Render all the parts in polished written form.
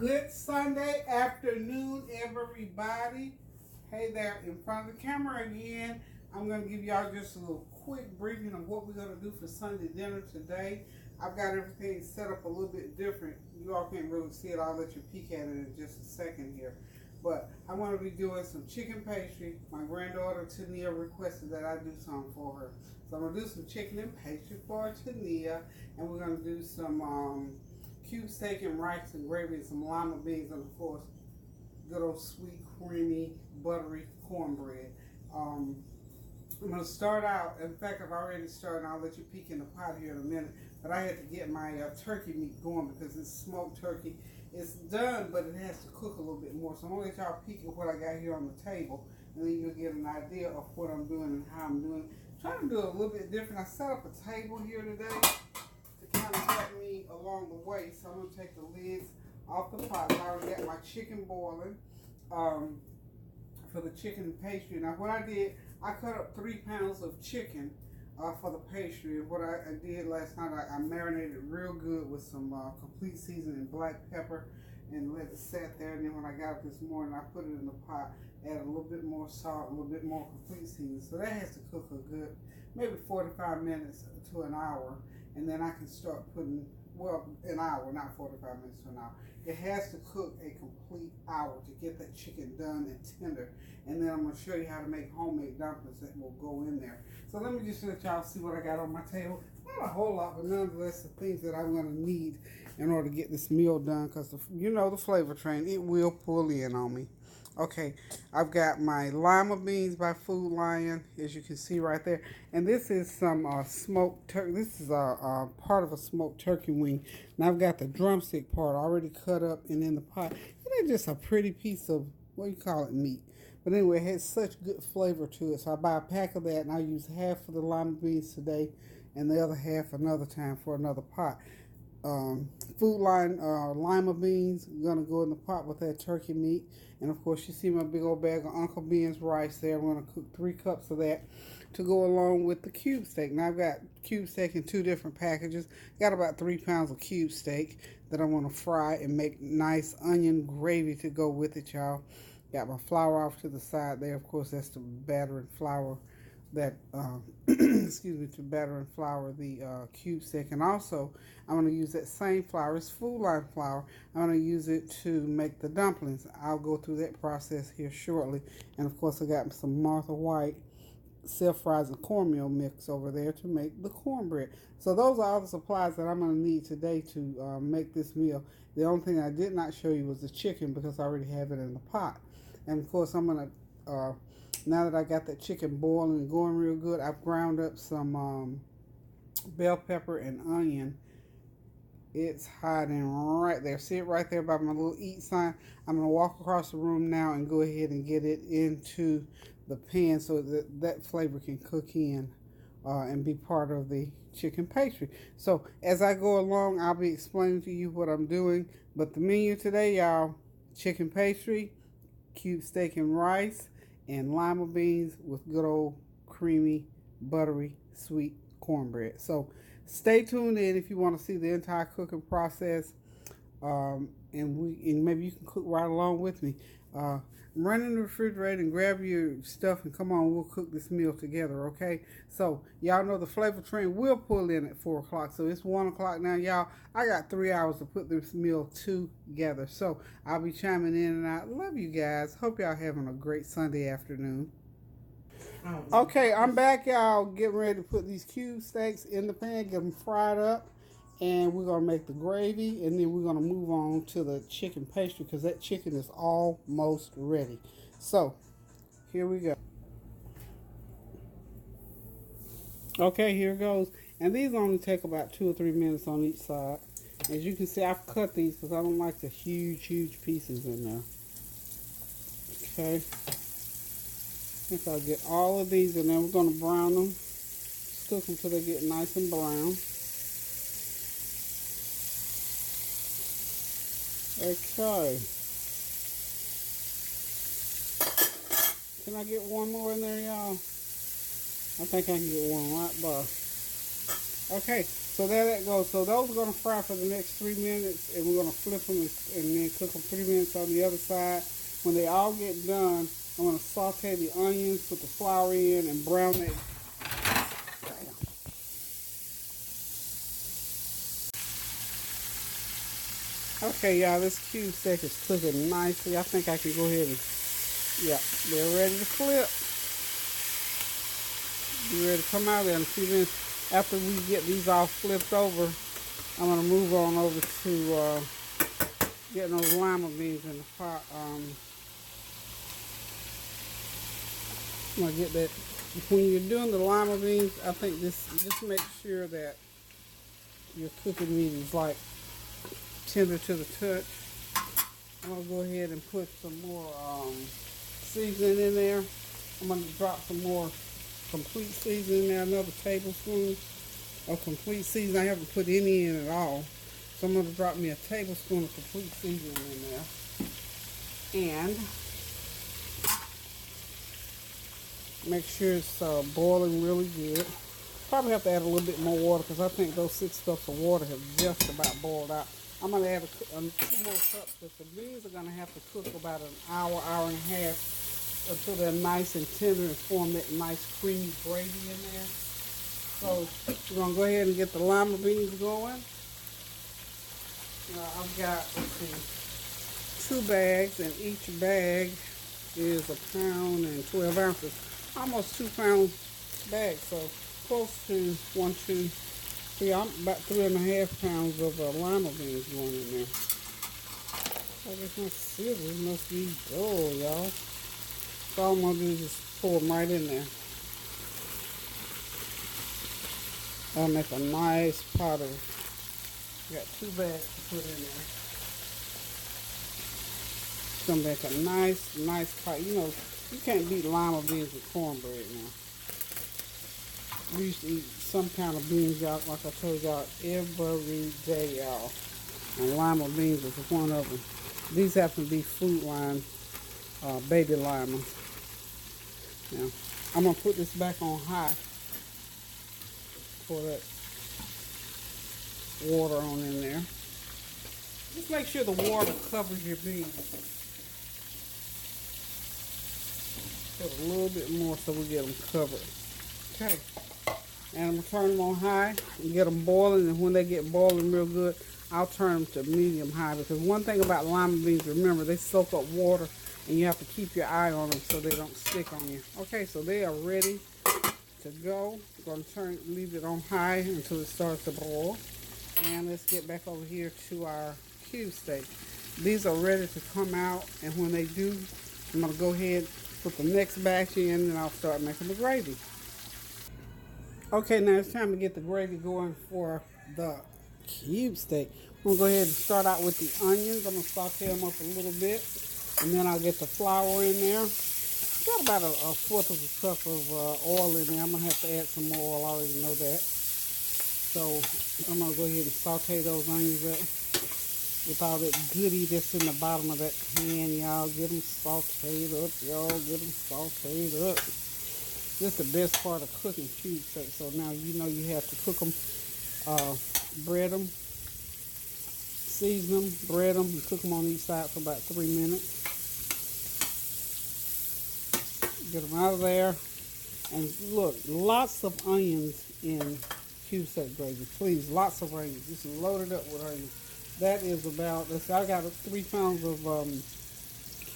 Good Sunday afternoon, everybody. Hey there, in front of the camera again. I'm going to give y'all just a little quick briefing of what we're going to do for Sunday dinner today. I've got everything set up a little bit different. You all can't really see it. I'll let you peek at it in just a second here. But I'm going to be doing some chicken pastry. My granddaughter Tania requested that I do some for her. So I'm going to do some chicken and pastry for Tania. And we're going to do some cube steak and rice and gravy and some lima beans, and of course good old sweet creamy buttery cornbread. I'm going to start out, in fact I've already started, I'll let you peek in the pot here in a minute, but I had to get my turkey meat going because it's smoked turkey. It's done, but it has to cook a little bit more, so I'm going to let y'all peek at what I got here on the table, and then you'll get an idea of what I'm doing and how I'm doing it. I'm trying to do it a little bit different. I set up a table here today to kind of help me along the way. So I'm going to take the lids off the pot. I already got my chicken boiling for the chicken pastry. Now what I did, I cut up 3 pounds of chicken for the pastry. And what I did last night, I marinated it real good with some complete seasoning, black pepper, and let it sit there. And then when I got up this morning, I put it in the pot, added a little bit more salt, a little bit more complete seasoning. So that has to cook a good, maybe 45 minutes to an hour. And then I can start putting, well, an hour, not 45 minutes to an hour. It has to cook a complete hour to get that chicken done and tender. And then I'm going to show you how to make homemade dumplings that will go in there. So let me just let y'all see what I got on my table. Not a whole lot, but nonetheless the things that I'm going to need in order to get this meal done. Because, you know, the flavor train, it will pull in on me. Okay, I've got my Lima Beans by Food Lion, as you can see right there. And this is some smoked turkey. This is a part of a smoked turkey wing. And I've got the drumstick part already cut up and in the pot. And it's just a pretty piece of, what do you call it, meat. But anyway, it has such good flavor to it. So I buy a pack of that, and I use half of the Lima Beans today and the other half another time for another pot. Food Line Lima Beans gonna go in the pot with that turkey meat, and of course you see my big old bag of Uncle Ben's rice there. I'm gonna cook 3 cups of that to go along with the cube steak. Now I've got cube steak in 2 different packages. Got about 3 pounds of cube steak that I'm gonna fry and make nice onion gravy to go with it, y'all. Got my flour off to the side there. Of course that's the batter and flour that excuse me, to batter and flour the cube steak. And also I'm going to use that same flour, it's Food Line flour. I'm going to use it to make the dumplings. I'll go through that process here shortly. And of course I got some Martha White self-rising cornmeal mix over there to make the cornbread. So those are all the supplies that I'm going to need today to make this meal. The only thing I did not show you was the chicken because I already have it in the pot. And of course I'm going to now that I got that chicken boiling and going real good, I've ground up some bell pepper and onion. It's hiding right there. See it right there by my little eat sign? I'm going to walk across the room now and go ahead and get it into the pan so that that flavor can cook in and be part of the chicken pastry. So as I go along, I'll be explaining to you what I'm doing. But the menu today, y'all, chicken pastry, cube steak and rice, and lima beans with good old creamy, buttery, sweet cornbread. So stay tuned in if you want to see the entire cooking process, and maybe you can cook right along with me. Run in the refrigerator and grab your stuff and come on, we'll cook this meal together, okay? So y'all know the flavor train will pull in at 4 o'clock. So it's 1 o'clock now, y'all. I got 3 hours to put this meal together. So I'll be chiming in and out. Love you guys. Hope y'all having a great Sunday afternoon. Okay, I'm back, y'all. Getting ready to put these cube steaks in the pan, get them fried up. And we're going to make the gravy, and then we're going to move on to the chicken pastry because that chicken is almost ready. So, here we go. Okay, here it goes. And these only take about 2 or 3 minutes on each side. As you can see, I've cut these because I don't like the huge pieces in there. Okay. I think I'll get all of these, and then we're going to brown them. Cook them until they get nice and brown. Okay. Can I get one more in there, y'all? I think I can get one right by. Okay, so there that goes. So those are going to fry for the next 3 minutes, and we're going to flip them and then cook them 3 minutes on the other side. When they all get done, I'm going to saute the onions, put the flour in, and brown it. Okay, y'all, this cube steak is cooking nicely. I think I can go ahead and, yeah, they're ready to flip. Be ready to come out there in a few minutes. After we get these all flipped over, I'm going to move on over to getting those lima beans in the pot. I'm going to get that. When you're doing the lima beans, I think just make sure that your cooking meat is like tender to the touch. I'm going to go ahead and put some more seasoning in there. I'm going to drop some more complete seasoning in there, another tablespoon of complete seasoning. I haven't put any in at all. So I'm going to drop me a tablespoon of complete seasoning in there. And make sure it's boiling really good. Probably have to add a little bit more water because I think those 6 cups of water have just about boiled out. I'm going to add 2 more cups because the beans are going to have to cook about an hour, hour and a half until they're nice and tender and form that nice creamy gravy in there. So we're going to go ahead and get the lima beans going. I've got, let's see, 2 bags, and each bag is 1 pound and 12 ounces. Almost 2 pound bag, so close to 1, 2, 3, about 3.5 pounds of lima beans going in there. I guess my scissors must be dull, y'all. So all I'm going to do is just pour them right in there. I'll make a nice pot of, got 2 bags to put in there. It's going to make a nice pot. You know, you can't beat lima beans with cornbread now. We used to eat some kind of beans, y'all, like I told y'all, every day, y'all. And lima beans is one of them. These happen to be fruit lime, baby lima. Now, I'm going to put this back on high for that water on in there. Just make sure the water covers your beans. Put a little bit more so we get them covered. Okay. And I'm going to turn them on high and get them boiling. And when they get boiling real good, I'll turn them to medium high. Because one thing about lima beans, remember, they soak up water. And you have to keep your eye on them so they don't stick on you. Okay, so they are ready to go. We're going to leave it on high until it starts to boil. And let's get back over here to our cube steak. These are ready to come out. And when they do, I'm going to go ahead, put the next batch in, and I'll start making the gravy. Okay, now it's time to get the gravy going for the cube steak. I'm going to go ahead and start out with the onions. I'm going to saute them up a little bit. And then I'll get the flour in there. Got about a 1/4 of a cup of oil in there. I'm going to have to add some more oil. I already know that. So I'm going to go ahead and saute those onions up with all that goodie that's in the bottom of that pan, y'all. Get them sauteed up, y'all. Get them sauteed up. This is the best part of cooking cube steak. So now you know you have to cook them, bread them, season them, bread them, and cook them on each side for about 3 minutes. Get them out of there. And look, lots of onions in cube steak gravy. Please, lots of onions. Just load it up with onions. That is about, I got 3 pounds of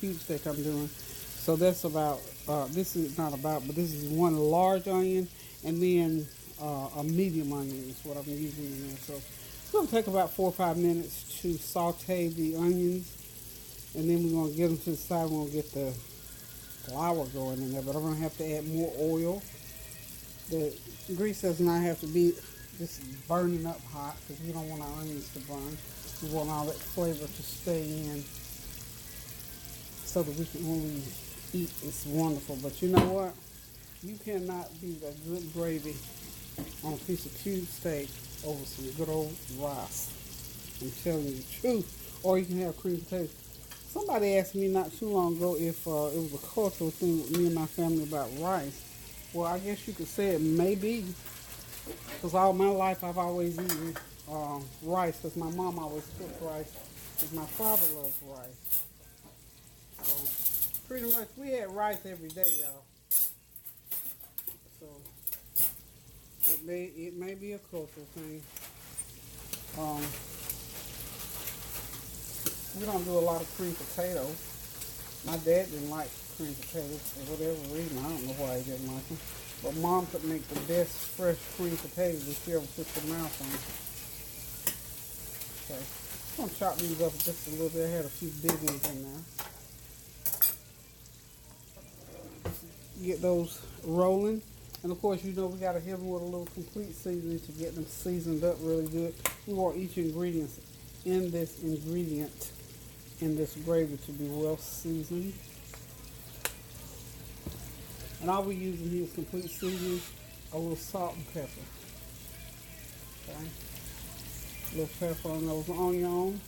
cube steak I'm doing. So that's about, this is not about, but this is 1 large onion and then a medium onion is what I'm using in there. So it's going to take about 4 or 5 minutes to saute the onions. And then we're going to get them to the side. We're going to get the flour going in there, but I'm going to have to add more oil. The grease does not have to be just burning up hot because we don't want our onions to burn. We want all that flavor to stay in so that we can, when we eat, it's wonderful. But you know what? You cannot beat a good gravy on a piece of cube steak over some good old rice. I'm telling you the truth. Or you can have cream potatoes. Somebody asked me not too long ago if it was a cultural thing with me and my family about rice. Well, I guess you could say it may be. Because all my life I've always eaten rice, because my mom always cooked rice, because my father loves rice. So pretty much we had rice every day, y'all. So it may be a cultural thing. We don't do a lot of cream potatoes. My dad didn't like cream potatoes for whatever reason. I don't know why he didn't like them. But Mom could make the best fresh cream potatoes if you ever put your mouth on. Okay, I'm going to chop these up just a little bit. I had a few big ones in there. Get those rolling. And of course, you know we got to hit them with a little complete seasoning to get them seasoned up really good. We want each ingredient in this gravy to be well seasoned. And all we're using here is complete seasoning, a little salt and pepper. Okay. A little pepper on those onions.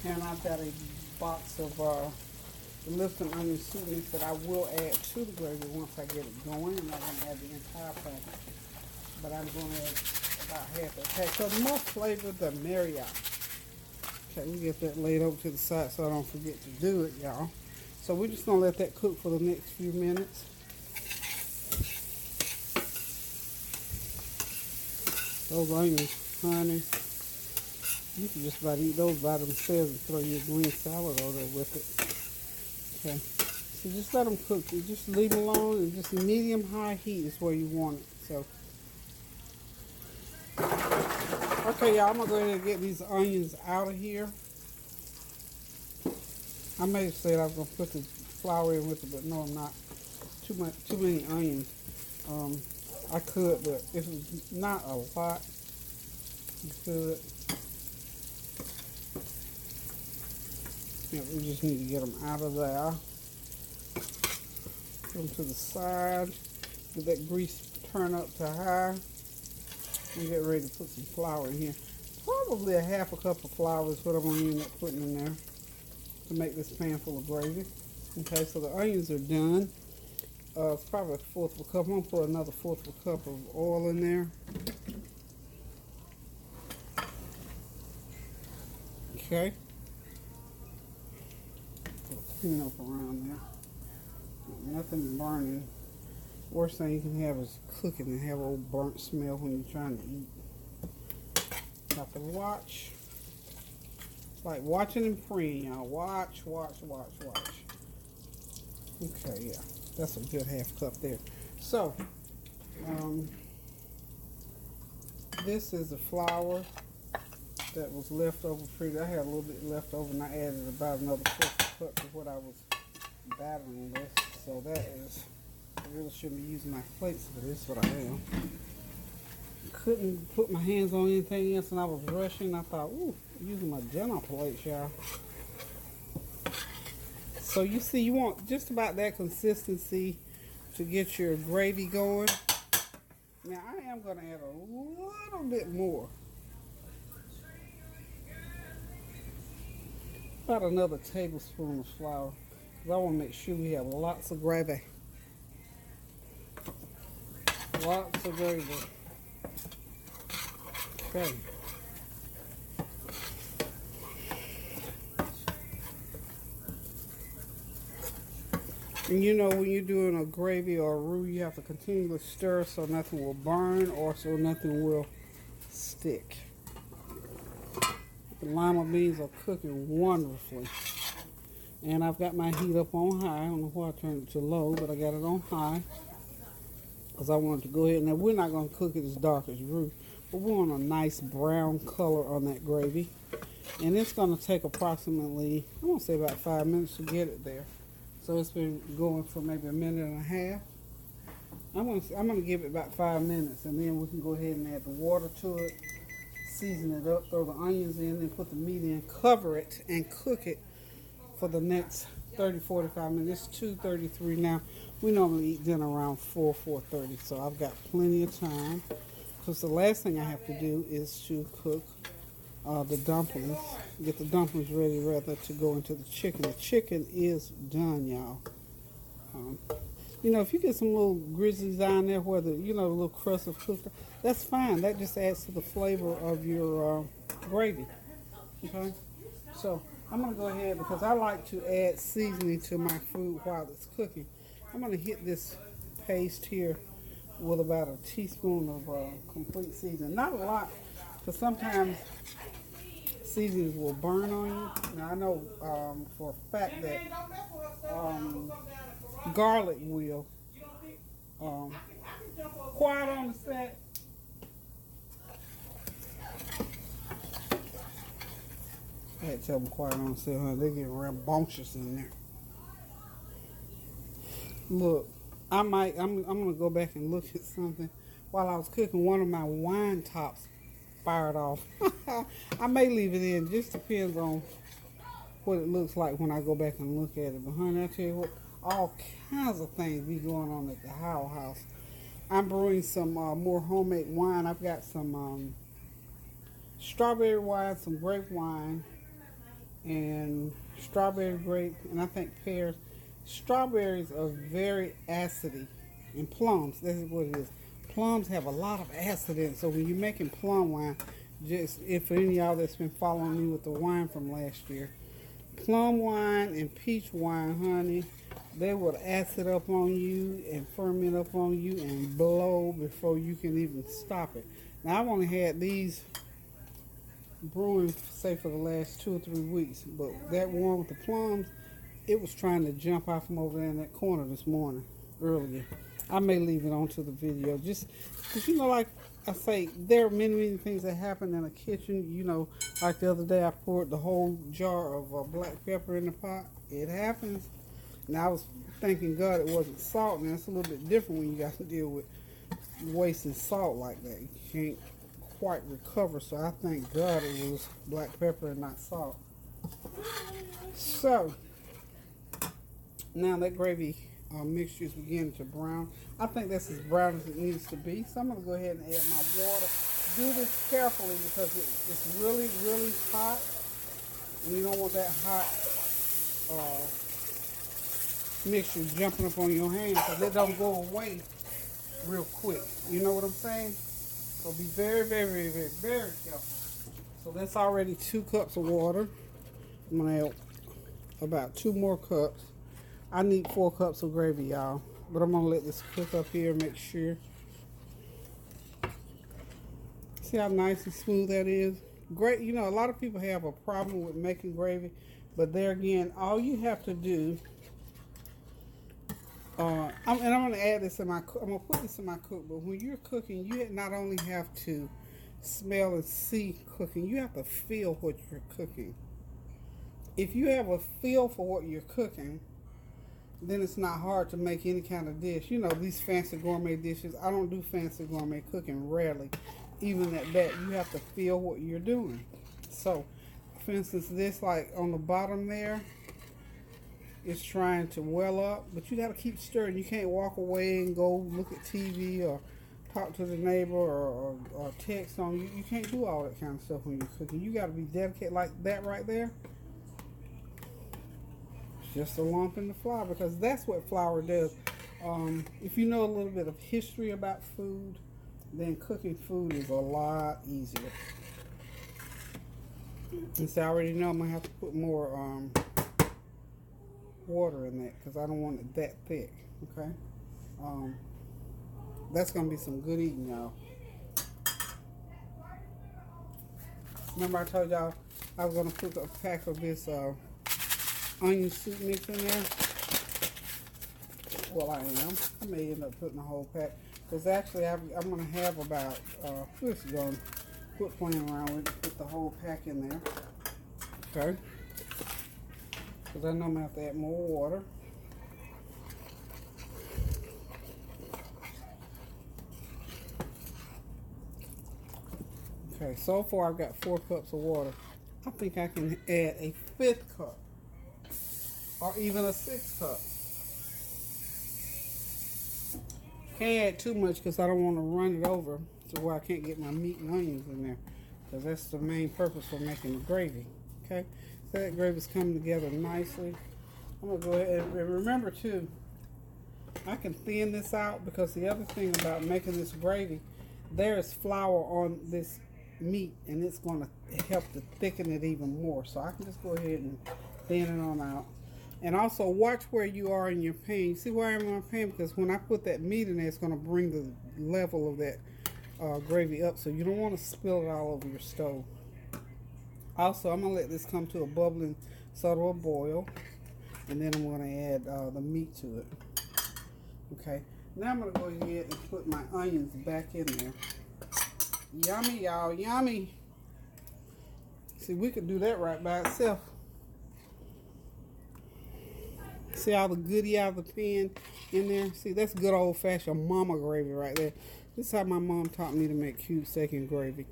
And I've got a box of Lipton onion seasonings that I will add to the gravy once I get it going. I'm not going to add the entire packet, but I'm going to add about half a pack. So the more flavor, the merrier. Okay, we get that laid over to the side so I don't forget to do it, y'all. So we're just going to let that cook for the next few minutes. Those onions, honey, you can just about eat those by themselves and throw your green salad over there with it. Okay, so just let them cook. You just leave them alone, and just medium-high heat is where you want it. So, okay, y'all, I'm going to go ahead and get these onions out of here. I may have said I was going to put the flour in with it, but no, I'm not. Too many onions. I could, but if it's not a lot, you could. Yeah, we just need to get them out of there. Put them to the side. Get that grease turn up to high. And get ready to put some flour in here. Probably a half a cup of flour is what I'm going to end up putting in there to make this pan full of gravy. Okay, so the onions are done. It's probably a fourth of a cup. I'm going to put another fourth of a cup of oil in there. Okay. Clean up around there. Nothing burning. Worst thing you can have is cooking and have old burnt smell when you're trying to eat. Got to watch. It's like watching and praying, y'all. Watch. Okay, yeah. That's a good half cup there. So, this is the flour that was left over. I had a little bit left over, and I added about another fourth cup to what I was battering with. So that is, I really shouldn't be using my plates for this, but I am. Couldn't put my hands on anything else, and I was rushing. I thought, ooh, I'm using my dinner plates, y'all. So you see, you want just about that consistency to get your gravy going. Now I am going to add a little bit more. About another tablespoon of flour. Because I want to make sure we have lots of gravy. Lots of gravy. Okay. And you know, when you're doing a gravy or a roux, you have to continually stir so nothing will burn or so nothing will stick. The Lima Beans are cooking wonderfully. And I've got my heat up on high. I don't know why I turned it to low, but I got it on high. Because I wanted to go ahead. Now, we're not going to cook it as dark as roux, but we want a nice brown color on that gravy. And it's going to take approximately, I want to say about 5 minutes to get it there. So it's been going for maybe a minute and a half. I'm going to give it about 5 minutes, and then we can go ahead and add the water to it, season it up, throw the onions in, and put the meat in, cover it, and cook it for the next 30-45 minutes. It's 2:33 now. We normally eat dinner around 4:30, so I've got plenty of time. Because the last thing I have to do is to cook the dumplings. Get the dumplings ready rather to go into the chicken. The chicken is done, y'all. You know, if you get some little grizzlies on there where the, you know, the little crust of cooked, that's fine. That just adds to the flavor of your gravy. Okay? So I'm going to go ahead because I like to add seasoning to my food while it's cooking. I'm going to hit this paste here with about a teaspoon of complete seasoning. Not a lot, because sometimes seasonings will burn on you. Now I know for a fact that garlic will. Quiet on the set. I had to tell them quiet on the set, huh? They get rambunctious in there. Look, I'm gonna go back and look at something. While I was cooking, one of my wine tops fired off. I may leave it in, just depends on what it looks like when I go back and look at it. But honey, I tell you what, all kinds of things be going on at the Howell house. I'm brewing some more homemade wine. I've got some strawberry wine, some grape wine, and strawberry grape, and I think pears. Strawberries are very acidy, and plums, this is what it is. Plums have a lot of acid in it, so when you're making plum wine, just if for any of y'all that's been following me with the wine from last year, plum wine and peach wine, honey, they will acid up on you and ferment up on you and blow before you can even stop it. Now, I've only had these brewing, say, for the last 2 or 3 weeks, but that one with the plums, it was trying to jump out from over there in that corner this morning, earlier. I may leave it onto the video, just because, you know, like I say, there are many, many things that happen in a kitchen. You know, like the other day I poured the whole jar of black pepper in the pot. It happens. And I was thanking God it wasn't salt. Now, it's a little bit different when you got to deal with wasting salt like that. You can't quite recover, so I thank God it was black pepper and not salt. So, now that gravy mixture is beginning to brown. I think that's as brown as it needs to be. So I'm going to go ahead and add my water. Do this carefully because it's really, really hot. And you don't want that hot mixture jumping up on your hands because it don't go away real quick. You know what I'm saying? So be very, very, very, very, very careful. So that's already 2 cups of water. I'm going to add about 2 more cups. I need 4 cups of gravy, y'all. But I'm going to let this cook up here, make sure. See how nice and smooth that is? Great. You know, a lot of people have a problem with making gravy. But there again, all you have to do, and I'm going to add this in my, I'm going to put this in my cookbook. When you're cooking, you not only have to smell and see cooking, you have to feel what you're cooking. If you have a feel for what you're cooking, then it's not hard to make any kind of dish. You know, these fancy gourmet dishes, I don't do fancy gourmet cooking, rarely. Even at that, you have to feel what you're doing. So, for instance, this, like on the bottom there, it's trying to well up, but you got to keep stirring. You can't walk away and go look at TV or talk to the neighbor or text on you. You can't do all that kind of stuff when you're cooking. You got to be dedicated like that right there. Just a lump in the flour, because that's what flour does. If you know a little bit of history about food, then cooking food is a lot easier. And so I already know I'm going to have to put more water in that because I don't want it that thick, okay? That's going to be some good eating, y'all. Remember I told y'all I was going to put a pack of this onion soup mix in there? Well, I am. I may end up putting a whole pack. Because actually, I'm going to have about, just going to quit playing around with it, put the whole pack in there. Okay? Because I know I'm going to have to add more water. Okay, so far I've got 4 cups of water. I think I can add a 5th cup. Or even a 6th cup. Can't add too much because I don't want to run it over to where I can't get my meat and onions in there. Because that's the main purpose for making the gravy. Okay? So that gravy's coming together nicely. I'm going to go ahead and remember too, I can thin this out because the other thing about making this gravy, there is flour on this meat and it's going to help to thicken it even more. So I can just go ahead and thin it on out. And also watch where you are in your pan. You see where I am in my pan? Because when I put that meat in there, it's going to bring the level of that gravy up. So you don't want to spill it all over your stove. Also, I'm going to let this come to a bubbling sort of a boil. And then I'm going to add the meat to it. Okay. Now I'm going to go ahead and put my onions back in there. Yummy, y'all. Yummy. See, we could do that right by itself. See all the goodie out of the pan in there? See, that's good old-fashioned mama gravy right there. This is how my mom taught me to make cube steak and gravy.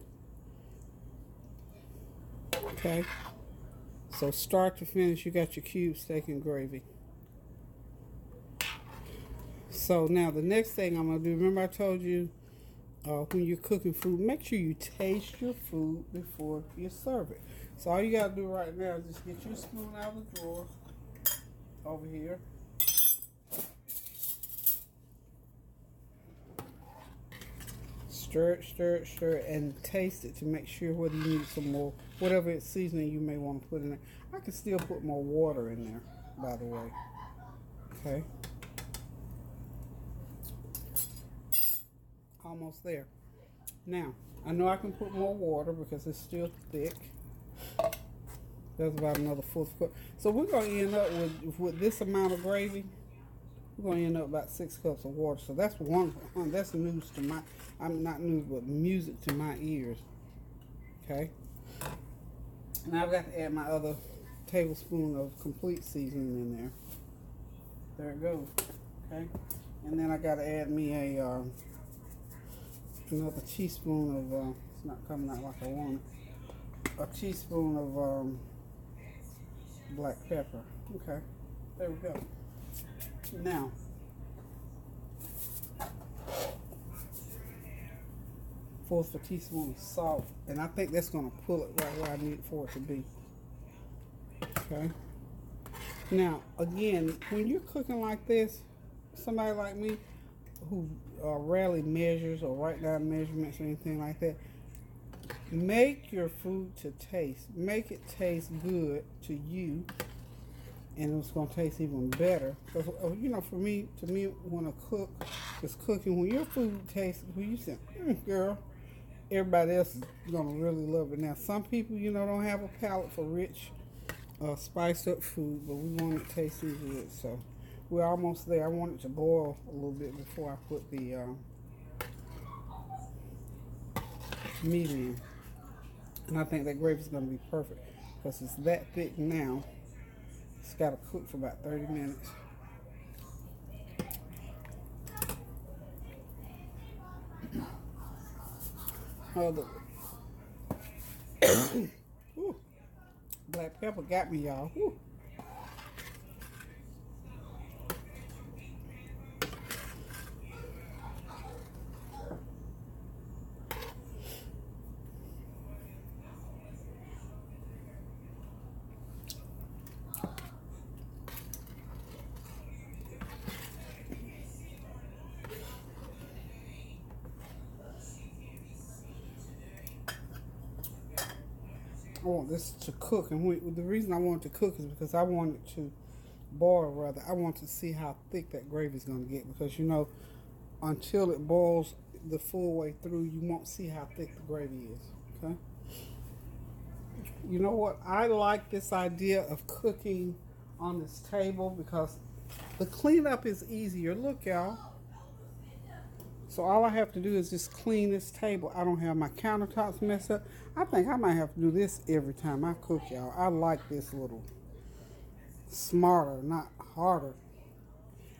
Okay? So start to finish, you got your cube steak and gravy. So now the next thing I'm going to do, remember I told you when you're cooking food, make sure you taste your food before you serve it. So all you got to do right now is just get your spoon out of the drawer over here. Stir it, stir it, stir it, and taste it to make sure whether you need some more, whatever seasoning you may want to put in there. I can still put more water in there, by the way. Okay. Almost there. Now, I know I can put more water because it's still thick. That's about another fourth cup. So we're going to end up with this amount of gravy. We're going to end up about 6 cups of water. So that's that's news to my, I'm not news, but music to my ears. Okay. Now I've got to add my other tablespoon of complete seasoning in there. There it goes. Okay. And then I got to add me a another teaspoon of, it's not coming out like I want it, a teaspoon of black pepper. Okay, there we go. Now, fourth of a teaspoon of salt, and I think that's going to pull it right where I need it for it to be. Okay. Now, again, when you're cooking like this, somebody like me who rarely measures or write down measurements or anything like that, make your food to taste. Make it taste good to you, and it's going to taste even better. Because, you know, to me, when a cook is cooking, when your food tastes, when you say, girl, everybody else is going to really love it. Now, some people, you know, don't have a palate for rich, spiced up food, but we want it tasting good, so we're almost there. I want it to boil a little bit before I put the meat in. And I think that gravy is going to be perfect because it's that thick now. It's got to cook for about 30 minutes. Ooh, black pepper got me, y'all. Ooh. I want this to cook, and the reason I want it to cook is because I want it to boil, rather. I want to see how thick that gravy is going to get, because, you know, until it boils the full way through, you won't see how thick the gravy is, okay? You know what? I like this idea of cooking on this table because the cleanup is easier. Look, y'all. So all I have to do is just clean this table. I don't have my countertops messed up. I think I might have to do this every time I cook, y'all. I like this little smarter, not harder.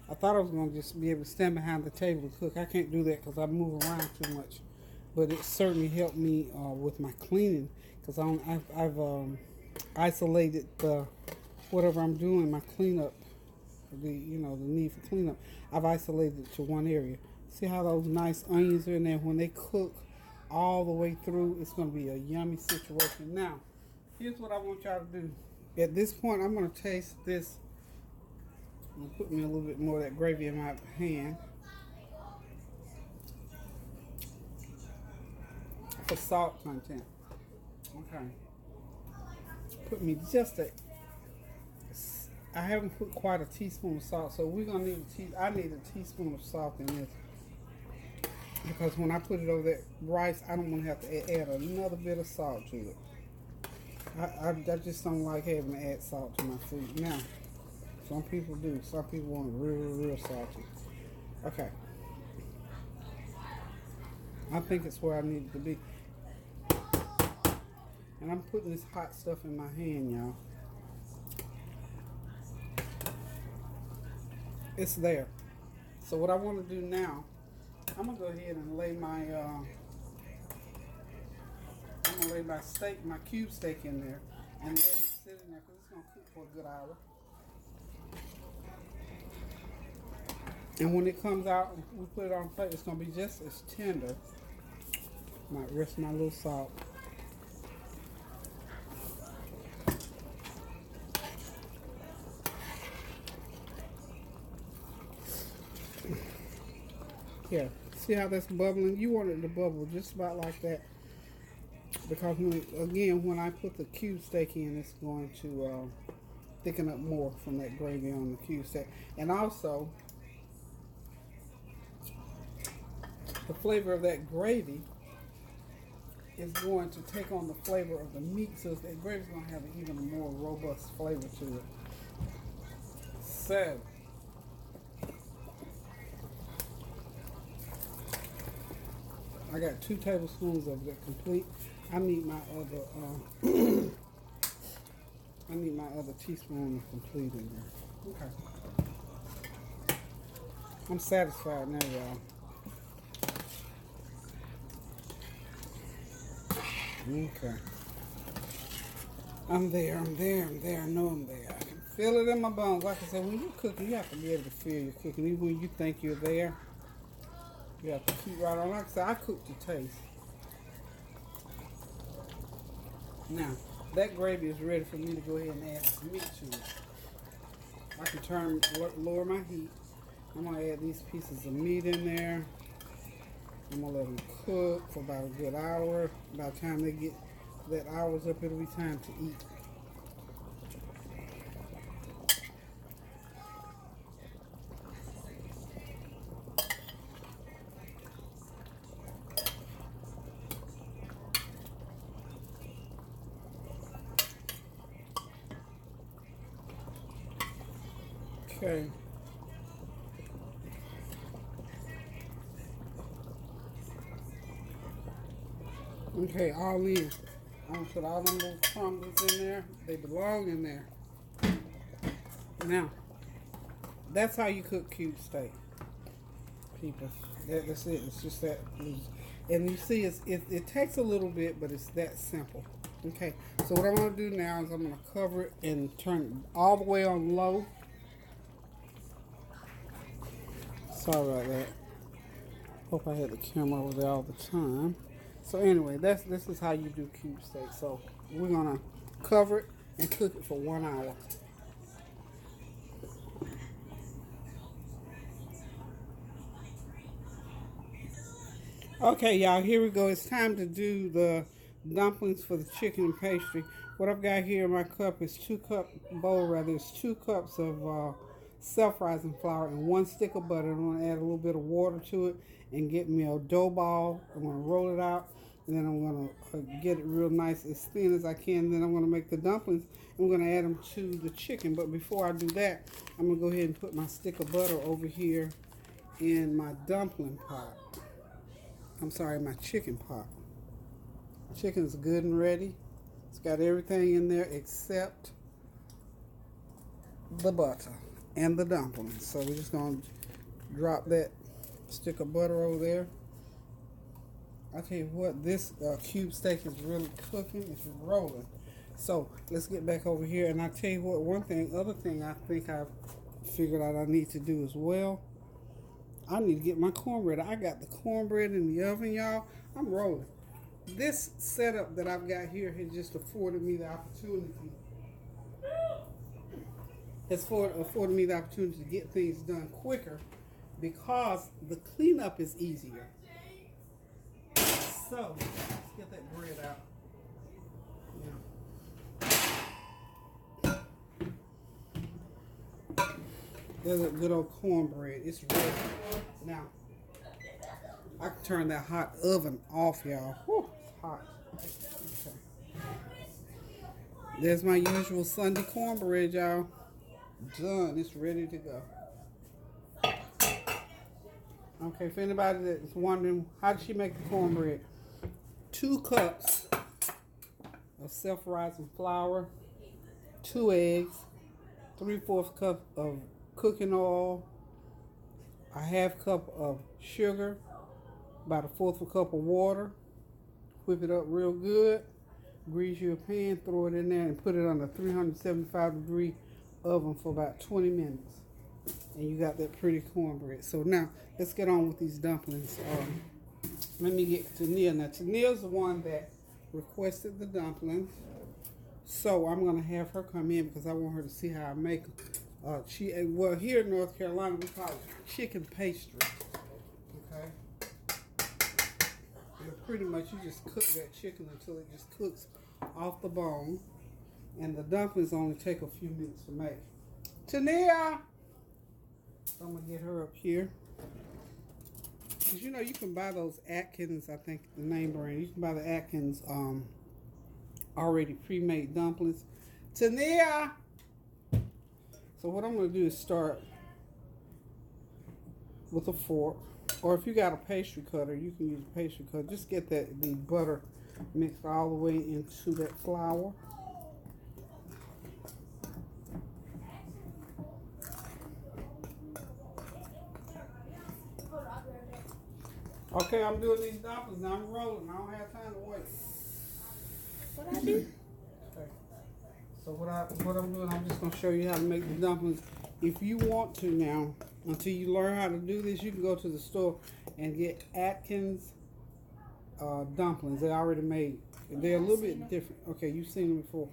I thought I was going to just be able to stand behind the table and cook. I can't do that because I move around too much. But it certainly helped me with my cleaning, because I've isolated whatever I'm doing, my cleanup, the need for cleanup. I've isolated it to one area. See how those nice onions are in there? When they cook all the way through, it's going to be a yummy situation. Now, here's what I want y'all to do. At this point, I'm going to taste this I'm gonna put me a little bit more of that gravy in my hand for salt content. Okay. Put me just a. I haven't put quite a teaspoon of salt, so we're gonna need I need a teaspoon of salt in this because when I put it over that rice, I don't want to have to add another bit of salt to it. I just don't like having to add salt to my food. Now, some people do. Some people want it real salty. Okay. I think it's where I need it to be. And I'm putting this hot stuff in my hand, y'all. It's there. So what I want to do now, I'm gonna go ahead and lay my steak, my cube steak in there, and let it sit in there because it's gonna cook for a good hour. And when it comes out, we put it on the plate. It's gonna be just as tender. Might rest my little salt. Here, see how that's bubbling? You want it to bubble just about like that. Because, when I put the cube steak in, it's going to thicken up more from that gravy on the cube steak. And also, the flavor of that gravy is going to take on the flavor of the meat. So that gravy is going to have an even more robust flavor to it. So, I got 2 tablespoons of the complete. I need my other teaspoon of complete in there. Okay. I'm satisfied now, y'all. Okay. I'm there. I know I'm there. I can feel it in my bones. Like I said, when you're cooking, you have to be able to feel your cooking. Even when you think you're there, you have to keep right on. Like I said, I cook to taste. Now, that gravy is ready for me to go ahead and add some meat to it. I can lower my heat. I'm going to add these pieces of meat in there. I'm going to let them cook for about a good hour. By the time they get that hour's up, it'll be time to eat. Okay. Okay, all in. I'm gonna put all them little crumbles in there. They belong in there. Now, that's how you cook cube steak, people. That's it. It's just that loose. And you see, it takes a little bit, but it's that simple. Okay, so what I'm gonna do now is I'm gonna cover it and turn it all the way on low. Sorry about that. Hope I had the camera over there all the time. So anyway, this is how you do cube steak. So we're gonna cover it and cook it for 1 hour. Okay, y'all, here we go. It's time to do the dumplings for the chicken and pastry. What I've got here in my cup is 2 cups of self-rising flour and 1 stick of butter. I'm going to add a little bit of water to it and get me a dough ball. I'm going to roll it out, and then I'm going to get it real nice, as thin as I can. Then I'm going to make the dumplings. I'm going to add them to the chicken. But before I do that, I'm going to go ahead and put my stick of butter over here in my dumpling pot. I'm sorry, my chicken pot. Chicken's good and ready. It's got everything in there except the butter and the dumplings. So we're just going to drop that stick of butter over there. I tell you what, this cube steak is really cooking. It's rolling. So let's get back over here. And I tell you what, other thing I think I've figured out I need to do as well. I need to get my cornbread. I got the cornbread in the oven, y'all. I'm rolling. This setup that I've got here has just afforded me the opportunity has afforded me the opportunity to get things done quicker because the cleanup is easier. So let's get that bread out. There's a good old cornbread. It's ready. Now, I can turn that hot oven off, y'all. Whew, it's hot. Okay. There's my usual Sunday cornbread, y'all. Done. It's ready to go. Okay, for anybody that's wondering, how did she make the cornbread? 2 cups of self-rising flour, 2 eggs, 3/4 cup of cooking oil, a 1/2 cup of sugar, about 1/4 cup of water. Whip it up real good. Grease your pan, throw it in there, and put it on a 375-degree oven for about 20 minutes. And you got that pretty cornbread. So now, let's get on with these dumplings. Let me get to Nia. Now, Tania's the one that requested the dumplings. So I'm going to have her come in because I want her to see how I make them. Well, here in North Carolina, we call it chicken pastry. Okay? And pretty much you just cook that chicken until it just cooks off the bone. And the dumplings only take a few minutes to make. Tania! So I'm going to get her up here. Because you know, you can buy those Atkins, I think the name brand. You can buy the Atkins already pre-made dumplings. Tania! So what I'm going to do is start with a fork. Or if you got a pastry cutter, you can use a pastry cutter. Just get the butter mixed all the way into that flour. Okay, I'm doing these dumplings now. I'm rolling. I don't have time to wait. What I do? Okay. So what I'm doing, I'm just going to show you how to make the dumplings. If you want to now, until you learn how to do this, you can go to the store and get Atkins dumplings. They're already made. They're a little bit different. Okay, you've seen them before.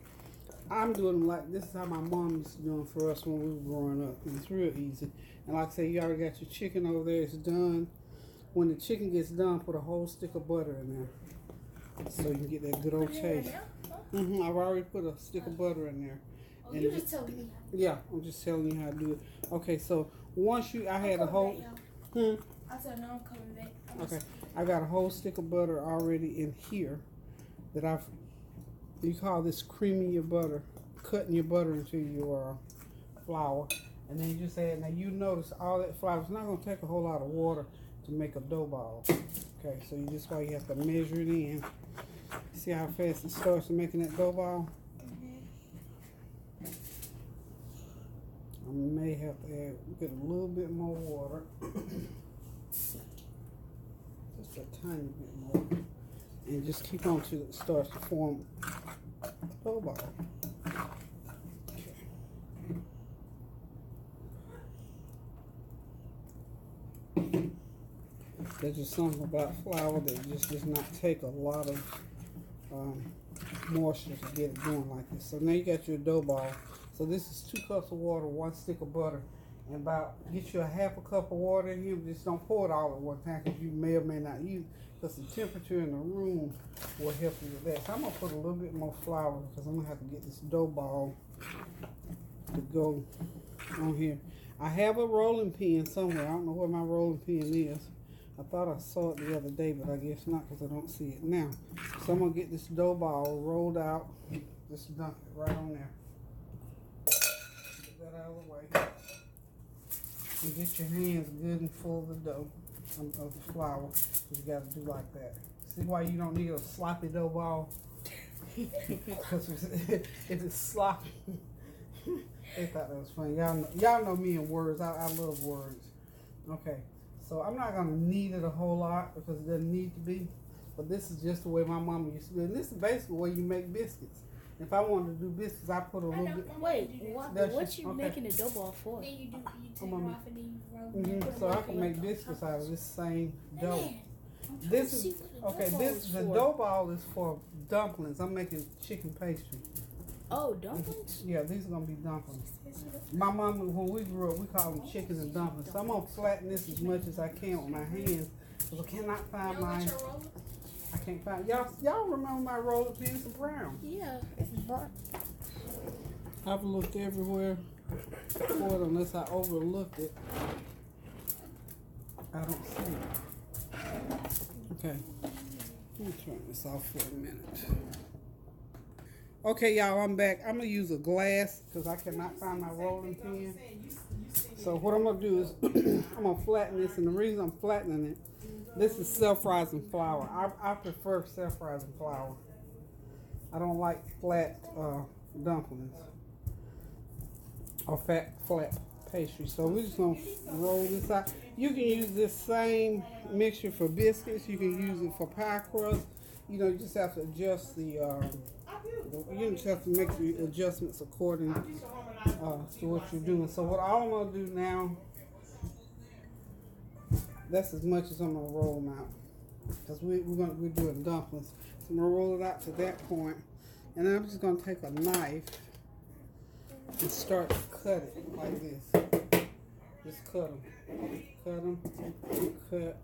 I'm doing them like this is how my mom used to do them for us when we were growing up. And it's real easy. And like I say, you already got your chicken over there. It's done. When the chicken gets done, put a whole stick of butter in there, so you can get that good old taste. I've already put a stick of butter in there. Oh, you just telling me. Yeah, I'm just telling you how to do it. Okay, so once I had a whole. I said no, I'm coming back. Okay, I got a whole stick of butter already in here that you call this creaming your butter, cutting your butter into your flour, and then you just add. Now you notice all that flour is not going to take a whole lot of water to make a dough ball. Okay, so you have to measure it in. See how fast it starts making that dough ball? I may have to get a little bit more water. Just a tiny bit more. And just keep on till it starts to form a dough ball. Okay. There's just something about flour that just does not take a lot of moisture to get it going like this. So now you got your dough ball. So this is 2 cups of water, 1 stick of butter, and get you a 1/2 cup of water in here. Just don't pour it all at one time because you may or may not use it, because the temperature in the room will help you with that. So I'm going to put a little bit more flour because I'm going to have to get this dough ball to go on here. I have a rolling pin somewhere. I don't know where my rolling pin is. I thought I saw it the other day, but I guess not because I don't see it now. So I'm going to get this dough ball rolled out. Just dump it right on there. Get that out of the way. And get your hands good and full of the dough, of the flour. You got to do like that. See why you don't need a sloppy dough ball? Because if it's sloppy, they thought that was funny. Y'all know me in words. I love words. Okay. So I'm not going to knead it a whole lot because it doesn't need to be. But this is just the way my mama used to do it. And this is basically the way you make biscuits. If I wanted to do biscuits, I put a little bit. Wait, what you making a dough ball for? Then you take it off and then you roll it. So I can make biscuits out of this same dough. This is the dough ball is for dumplings. I'm making chicken pastry. Oh, dumplings? Yeah, these are gonna be dumplings. My mama, when we grew up, we called them chickens and dumplings. So I'm gonna flatten this as much as I can with my hands, because I cannot find mine. I can't find y'all remember my roller pins of brown? Yeah, it's burnt. I've looked everywhere for it unless I overlooked it. I don't see it. Okay. Let me turn this off for a minute. Okay, y'all, I'm back. I'm gonna use a glass because I cannot find my rolling pin. So what I'm gonna do is I'm gonna flatten this, and the reason I'm flattening it, this is self-rising flour. I prefer self-rising flour. I don't like flat dumplings or flat pastry. So we're just gonna roll this out. You can use this same mixture for biscuits. You can use it for pie crust. You know, you just have to adjust you just have to make the adjustments according to what you're doing. So what all I'm gonna do now, that's as much as I'm gonna roll them out, because we're doing dumplings. So I'm gonna roll it out to that point, and then I'm just gonna take a knife and start to cut it like this. Just cut them, cut.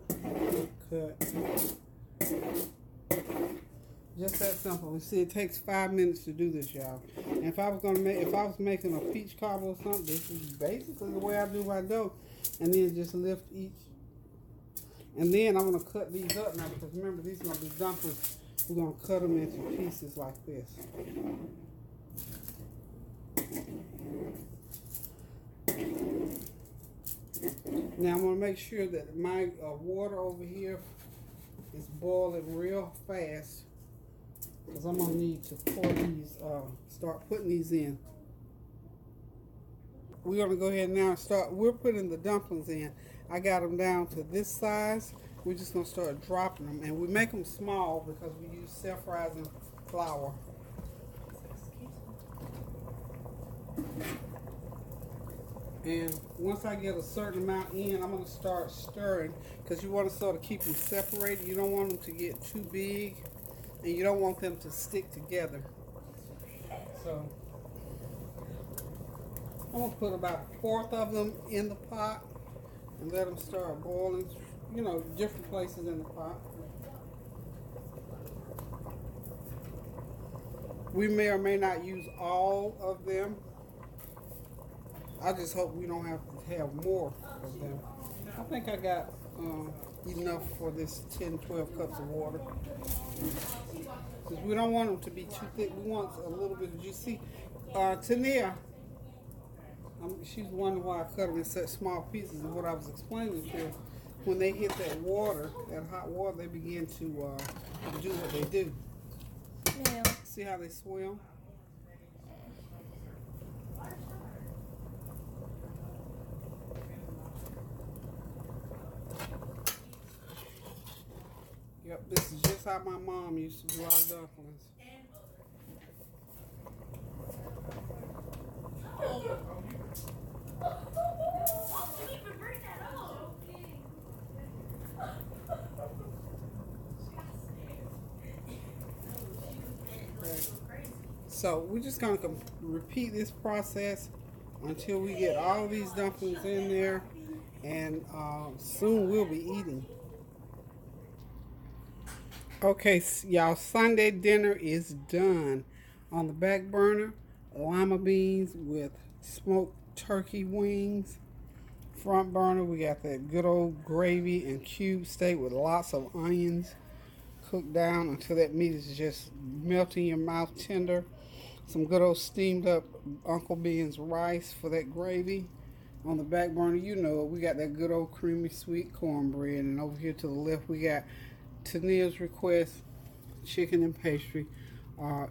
Just that simple. You see, it takes 5 minutes to do this, y'all. And if I was making a peach cobbler or something, this is basically the way I do my dough. And then just lift each. And then I'm gonna cut these up now, because remember, these are gonna be dumplings. We're gonna cut them into pieces like this. Now I'm gonna make sure that my water over here is boiling real fast, because I'm gonna need to pour these, start putting these in. We're gonna go ahead now and we're putting the dumplings in. I got them down to this size. We're just gonna start dropping them, and we make them small because we use self-rising flour. And once I get a certain amount in, I'm gonna start stirring, because you want to sort of keep them separated. You don't want them to get too big, and you don't want them to stick together. So I'm gonna put about 1/4 of them in the pot and let them start boiling, you know, different places in the pot. We may or may not use all of them. I just hope we don't have to have more of them. I think I got enough for this 10-12 cups of water. Because we don't want them to be too thick. We want a little bit of juicy. Tania, she's wondering why I cut them in such small pieces. And what I was explaining to her, when they hit that water, that hot water, they begin to do what they do. Yeah. See how they swim? Yep, this is just how my mom used to do our dumplings. So we're just going to repeat this process until we get all these dumplings in there, and soon we'll be eating. Okay, y'all, Sunday dinner is done. On the back burner, lima beans with smoked turkey wings. Front burner, we got that good old gravy and cube steak with lots of onions cooked down until that meat is just melting in your mouth tender. Some good old steamed up Uncle Ben's rice for that gravy. On the back burner, you know it, we got that good old creamy sweet cornbread. And over here to the left, we got Tania's request chicken and pastry.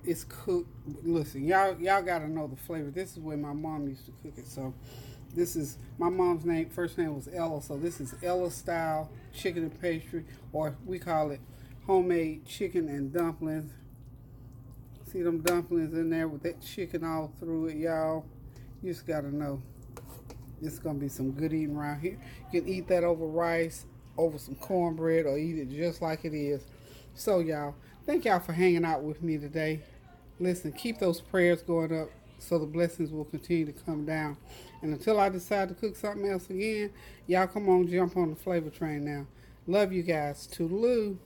It's cooked. Listen, y'all gotta know the flavor. This is where my mom used to cook it. So this is my mom's first name was Ella, so this is Ella style chicken and pastry, or we call it homemade chicken and dumplings. See them dumplings in there with that chicken all through it, y'all. You just gotta know it's gonna be some good eating around here. You can eat that over rice, over some cornbread, or eat it just like it is. So y'all, thank y'all for hanging out with me today. Listen, keep those prayers going up so the blessings will continue to come down. And until I decide to cook something else again, y'all come on, jump on the flavor train now. Love you guys. Toodaloo.